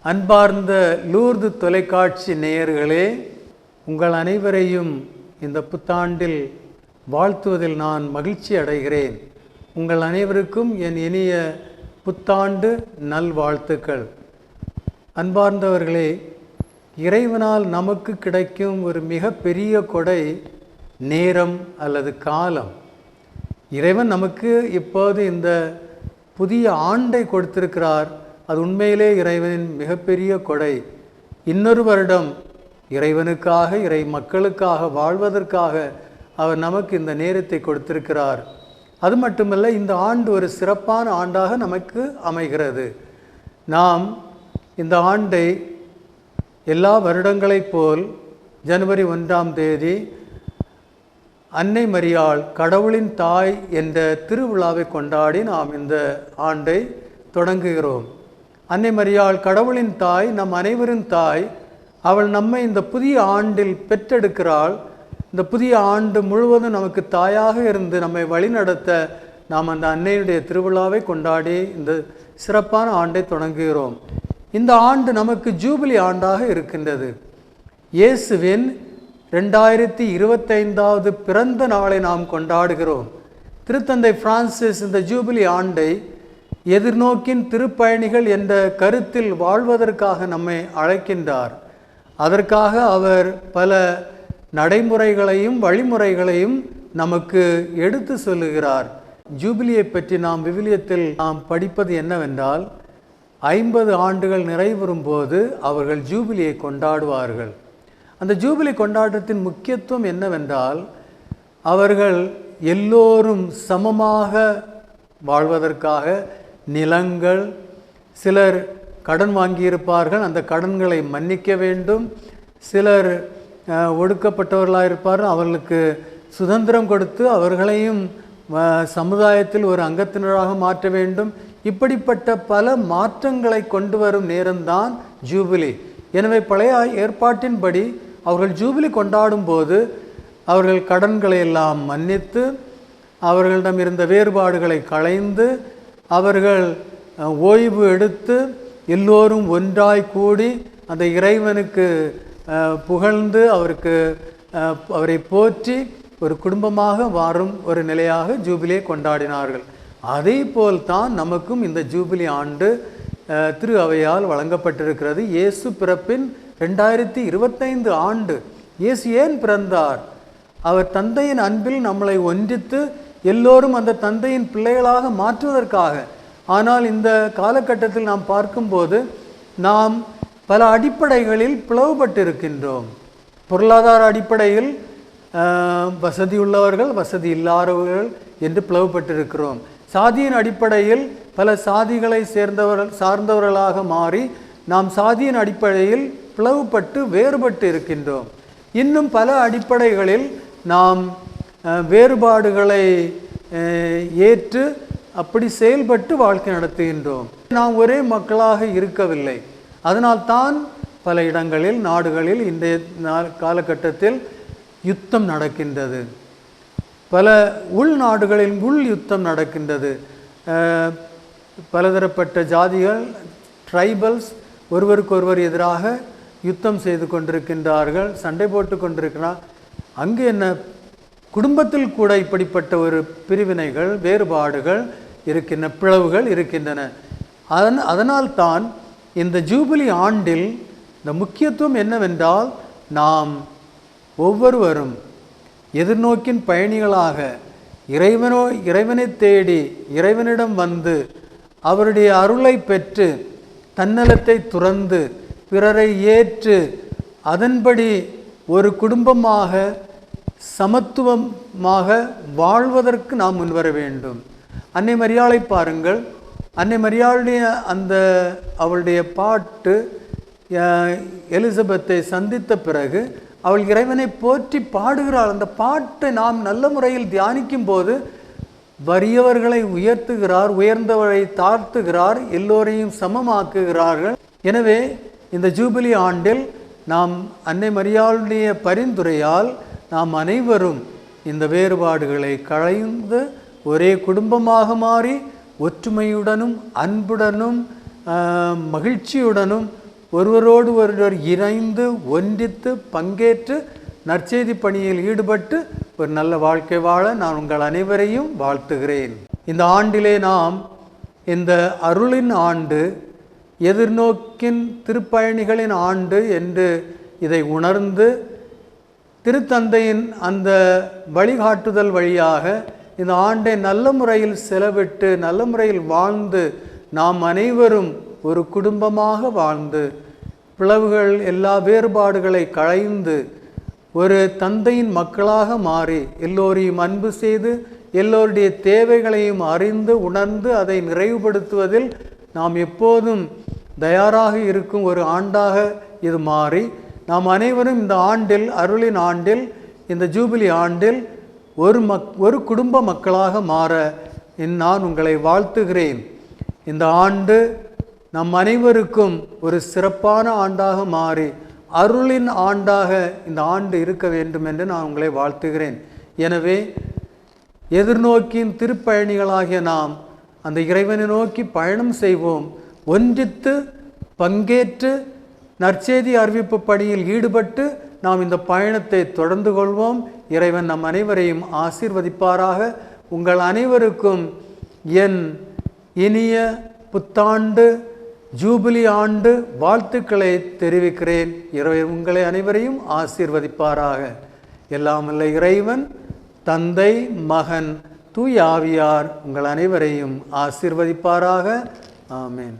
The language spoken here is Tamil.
அன்பார்ந்த லூர்து தொலைக்காட்சி நேயர்களே, உங்கள் அனைவரையும் இந்த புத்தாண்டில் வாழ்த்துவதில் நான் மகிழ்ச்சி அடைகிறேன். உங்கள் அனைவருக்கும் என் இனிய புத்தாண்டு நல்வாழ்த்துக்கள். அன்பார்ந்தவர்களே, இறைவனால் நமக்கு கிடைக்கும் ஒரு மிக பெரிய கொடை நேரம் அல்லது காலம். இறைவன் நமக்கு இப்போது இந்த புதிய ஆண்டை கொடுத்திருக்கிறார். அது உண்மையிலே இறைவனின் மிகப்பெரிய கொடை. இன்னொரு வருடம் இறைவனுக்காக, இறை மக்களுக்காக வாழ்வதற்காக அவர் நமக்கு இந்த நேரத்தை கொடுத்திருக்கிறார். அது மட்டுமல்ல, இந்த ஆண்டு ஒரு சிறப்பான ஆண்டாக நமக்கு அமைகிறது. நாம் இந்த ஆண்டை எல்லா வருடங்களைப் போல் ஜனவரி 1ஆம் தேதி அன்னை மரியாள் கடவுளின் தாய் என்ற திருவிழாவை கொண்டாடி நாம் இந்த ஆண்டை தொடங்குகிறோம். அன்னை மரியாள் கடவுளின் தாய், நம் அனைவரின் தாய். அவள் நம்மை இந்த புதிய ஆண்டில் பெற்றெடுக்கிறாள். இந்த புதிய ஆண்டு முழுவதும் நமக்கு தாயாக இருந்து நம்மை வழிநடத்த நாம் அந்த அன்னையுடைய திருவிழாவை கொண்டாடி இந்த சிறப்பான ஆண்டை தொடங்குகிறோம். இந்த ஆண்டு நமக்கு ஜூபிலி ஆண்டாக இருக்கின்றது. இயேசுவின் 2025வது பிறந்த நாளை நாம் கொண்டாடுகிறோம். திருத்தந்தை பிரான்சிஸ் இந்த ஜூபிலி ஆண்டை எதிர்நோக்கின் திருப்பயணிகள் என்ற கருத்தில் வாழ்வதற்காக நம்மை அழைக்கின்றார். அதற்காக அவர் பல நடைமுறைகளையும் வழிமுறைகளையும் நமக்கு எடுத்து சொல்லுகிறார். ஜூபிலியை பற்றி நாம் விவிலியத்தில் நாம் படிப்பது என்னவென்றால், 50 ஆண்டுகள் நிறைவுறும் போது அவர்கள் ஜூபிலியை கொண்டாடுவார்கள். அந்த ஜூபிலி கொண்டாட்டத்தின் முக்கியத்துவம் என்னவென்றால், அவர்கள் எல்லோரும் சமமாக வாழ்வதற்காக நிலங்கள், சிலர் கடன் வாங்கியிருப்பார்கள், அந்த கடன்களை மன்னிக்க வேண்டும். சிலர் ஒடுக்கப்பட்டவர்களாக இருப்பார்கள், அவர்களுக்கு சுதந்திரம் கொடுத்து அவர்களையும் சமுதாயத்தில் ஒரு அங்கத்தினராக மாற்ற வேண்டும். இப்படிப்பட்ட பல மாற்றங்களை கொண்டு வரும் நேரம்தான் ஜூபிலி. எனவே பழைய ஏற்பாட்டின்படி அவர்கள் ஜூபிலி கொண்டாடும் போது அவர்கள் கடன்களை எல்லாம் மன்னித்து, அவர்களிடம் இருந்த வேறுபாடுகளை களைந்து, அவர்கள் ஓய்வு எடுத்து எல்லோரும் ஒன்றாய் கூடி அந்த இறைவனுக்கு புகழ்ந்து அவரை போற்றி ஒரு குடும்பமாக வாரும் ஒரு நிலையாக ஜூபிலியை கொண்டாடினார்கள். அதே போல்தான் நமக்கும் இந்த ஜூபிலி ஆண்டு திரு அவையால் வழங்கப்பட்டிருக்கிறது. இயேசு பிறப்பின் 2025 ஆண்டு. இயேசு ஏன் பிறந்தார்? அவர் தந்தையின் அன்பில் நம்மளை ஒன்றித்து எல்லோரும் அந்த தந்தையின் பிள்ளைகளாக மாற்றுவதற்காக. ஆனால் இந்த காலகட்டத்தில் நாம் பார்க்கும்போது நாம் பல அடிப்படைகளில் பிளவுபட்டு இருக்கின்றோம். பொருளாதார அடிப்படையில் வசதி உள்ளவர்கள், வசதி இல்லாதவர்கள் என்று பிளவுபட்டிருக்கிறோம். சாதியின் அடிப்படையில் பல சாதிகளை சார்ந்தவர்களாக மாறி நாம் சாதியின் அடிப்படையில் பிளவுபட்டு வேறுபட்டு இருக்கின்றோம். இன்னும் பல அடிப்படைகளில் நாம் வேறுபாடுகளை ஏற்று அப்படி செயல்பட்டு வாழ்க்கை நடத்துகின்றோம். நாம் ஒரே மக்களாக இருக்கவில்லை. அதனால்தான் பல இடங்களில், நாடுகளில் இன்றைய காலகட்டத்தில் யுத்தம் நடக்கின்றது. பல உள்நாடுகளில் யுத்தம் நடக்கின்றது. பலதரப்பட்ட ஜாதிகள், ட்ரைபல்ஸ் ஒருவருக்கொருவர் எதிராக யுத்தம் செய்து கொண்டிருக்கின்றார்கள், சண்டை போட்டு கொண்டிருக்கிறார். அங்கு என்ன, குடும்பத்தில் கூட இப்படிப்பட்ட ஒரு பிரிவினைகள், வேறுபாடுகள் இருக்கின்றன, பிளவுகள் இருக்கின்றன. அதனால்தான் இந்த ஜூபிலி ஆண்டில் இந்த முக்கியத்துவம் என்னவென்றால், நாம் ஒவ்வொருவரும் எதிர்நோக்கின் பயணிகளாக இறைவனை தேடி இறைவனிடம் வந்து அவருடைய அருளை பெற்று தன்னலத்தை துறந்து பிறரை ஏற்று அதன்படி ஒரு குடும்பமாக சமத்துவமாக வாழ்வதற்கு நாம் முன்வர வேண்டும். அன்னை மரியாளை பாருங்கள். அன்னை மரியாளுடைய அவளுடைய பாட்டு எலிசபெத்தை சந்தித்த பிறகு அவள் இறைவனை போற்றி பாடுகிறாள். அந்த பாட்டை நாம் நல்ல முறையில் தியானிக்கும் போது வறியவர்களை உயர்த்துகிறார், உயர்ந்தவரை தாழ்த்துகிறார், எல்லோரையும் சமமாக்குகிறார்கள். எனவே இந்த ஜூபிலி ஆண்டில் நாம் அன்னை மரியாளுடைய பரிந்துரையால் நாம் அனைவரும் இந்த வேறுபாடுகளை களைந்து ஒரே குடும்பமாக மாறி ஒற்றுமையுடனும் அன்புடனும் மகிழ்ச்சியுடனும் ஒருவரோடு ஒருவர் இணைந்து ஒன்றித்து பங்கேற்று நற்செய்தி பணியில் ஈடுபட்டு ஒரு நல்ல வாழ்க்கை வாழ நான் உங்கள் அனைவரையும் வாழ்த்துகிறேன். இந்த ஆண்டிலே நாம் இந்த அருளின் ஆண்டு, எதிர்நோக்கின் திருப்பயணிகளின் ஆண்டு என்று இதை உணர்ந்து திருத்தந்தையின் அந்த வழிகாட்டுதல் வழியாக இந்த ஆண்டை நல்ல முறையில் செலவிட்டு நல்ல முறையில் வாழ்ந்து நாம் அனைவரும் ஒரு குடும்பமாக வாழ்ந்து பிளவுகள் எல்லா வேறுபாடுகளை களைந்து ஒரு தந்தையின் மக்களாக மாறி எல்லோரையும் அன்பு செய்து எல்லோருடைய தேவைகளையும் அறிந்து உணர்ந்து அதை நிறைவுபடுத்துவதில் நாம் எப்போதும் தயாராக இருக்கும் ஒரு ஆண்டாக இது மாறி நாம் அனைவரும் இந்த ஆண்டில், அருளின் ஆண்டில், இந்த ஜூபிலி ஆண்டில் ஒரு குடும்ப மக்களாக மாற நான் உங்களை வாழ்த்துகிறேன். இந்த ஆண்டு நம் அனைவருக்கும் ஒரு சிறப்பான ஆண்டாக மாறி அருளின் ஆண்டாக இந்த ஆண்டு இருக்க வேண்டும் என்று நான் உங்களை வாழ்த்துகிறேன். எனவே எதிர்நோக்கின் திருப்பயணிகளாகிய நாம் அந்த இறைவனை நோக்கி பயணம் செய்வோம். ஒன்றித்து பங்கேற்று நற்செய்தி அறிவிப்பு பணியில் ஈடுபட்டு நாம் இந்த பயணத்தை தொடர்ந்து கொள்வோம். இறைவன் நம் அனைவரையும் ஆசீர்வதிப்பாராக. உங்கள் அனைவருக்கும் என் இனிய புத்தாண்டு ஜூபிலி ஆண்டு வாழ்த்துக்களை தெரிவிக்கிறேன். இறைவன் உங்களை அனைவரையும் ஆசீர்வதிப்பாராக. எல்லாம் வல்ல இறைவன் தந்தை, மகன், தூய ஆவியார் உங்கள் அனைவரையும் ஆசீர்வதிப்பாராக. ஆமென்.